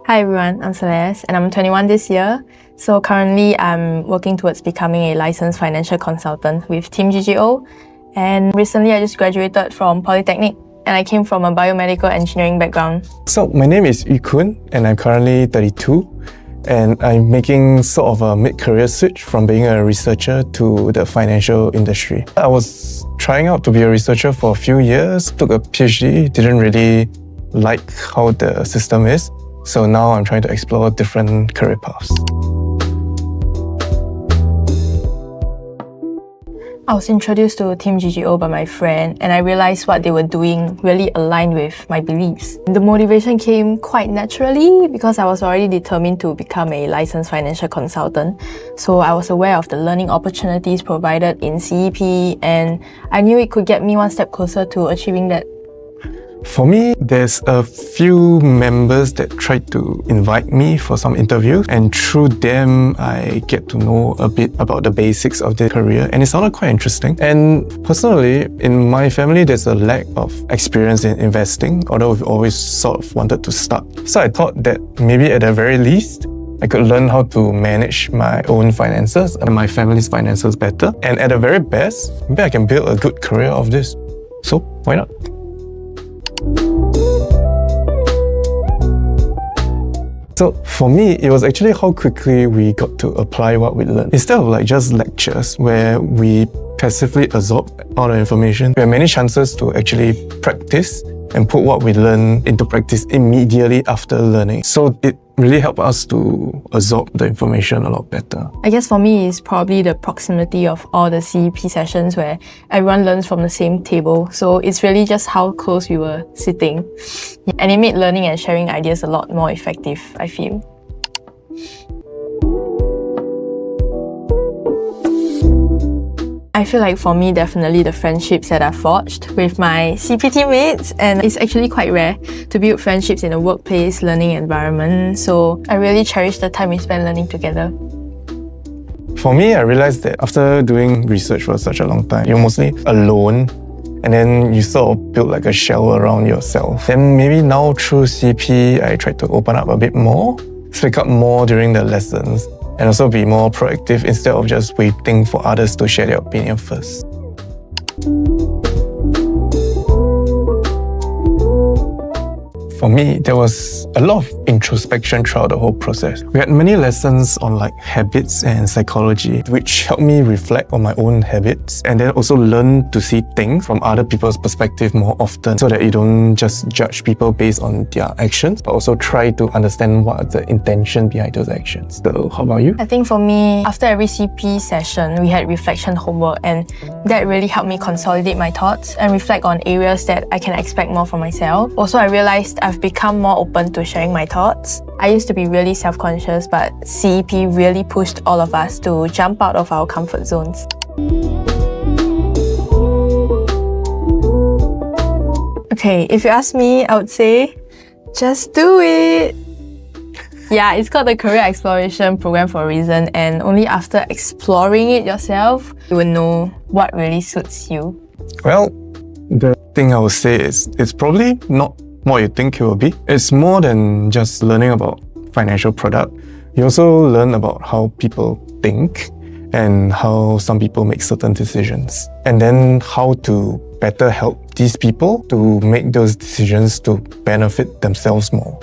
Hi everyone, I'm Celeste and I'm 21 this year. So currently I'm working towards becoming a licensed financial consultant with Team GGO. And recently I just graduated from Polytechnic and I came from a biomedical engineering background. So my name is Yu Kun and I'm currently 32 and I'm making sort of a mid-career switch from being a researcher to the financial industry. I was trying out to be a researcher for a few years, took a PhD, didn't really like how the system is. So now I'm trying to explore different career paths. I was introduced to Team GGO by my friend and I realized what they were doing really aligned with my beliefs. The motivation came quite naturally because I was already determined to become a licensed financial consultant. So I was aware of the learning opportunities provided in CEP and I knew it could get me one step closer to achieving that. For me, there's a few members that tried to invite me for some interviews, and through them, I get to know a bit about the basics of their career, and it sounded quite interesting. And personally, in my family, there's a lack of experience in investing, although we've always sort of wanted to start. So I thought that maybe at the very least, I could learn how to manage my own finances and my family's finances better. And at the very best, maybe I can build a good career of this. So why not? So for me, it was actually how quickly we got to apply what we learned. Instead of just lectures where we passively absorb all the information, we have many chances to actually practice and put what we learn into practice immediately after learning. So it really helped us to absorb the information a lot better. I guess for me, it's probably the proximity of all the CEP sessions where everyone learns from the same table. So it's really just how close we were sitting. And it made learning and sharing ideas a lot more effective, I feel. I feel like for me, definitely the friendships that I forged with my CP teammates, and it's actually quite rare to build friendships in a workplace learning environment. So I really cherish the time we spent learning together. For me, I realized that after doing research for such a long time, you're mostly alone, and then you sort of build like a shell around yourself. Then maybe now through CP, I tried to open up a bit more, speak up more during the lessons, and also be more proactive instead of just waiting for others to share their opinion first. For me, there was a lot of introspection throughout the whole process. We had many lessons on habits and psychology, which helped me reflect on my own habits and then also learn to see things from other people's perspective more often so that you don't just judge people based on their actions, but also try to understand what the intention behind those actions. So how about you? I think for me, after every CP session, we had reflection homework and that really helped me consolidate my thoughts and reflect on areas that I can expect more from myself. Also, I realized I've become more open to sharing my thoughts. I used to be really self-conscious, but CEP really pushed all of us to jump out of our comfort zones. Okay, if you ask me, I would say, just do it! Yeah, it's called the Career Exploration Program for a reason, and only after exploring it yourself, you will know what really suits you. Well, the thing I would say is, it's probably not what you think it will be. It's more than just learning about financial product. You also learn about how people think and how some people make certain decisions, and then how to better help these people to make those decisions to benefit themselves more.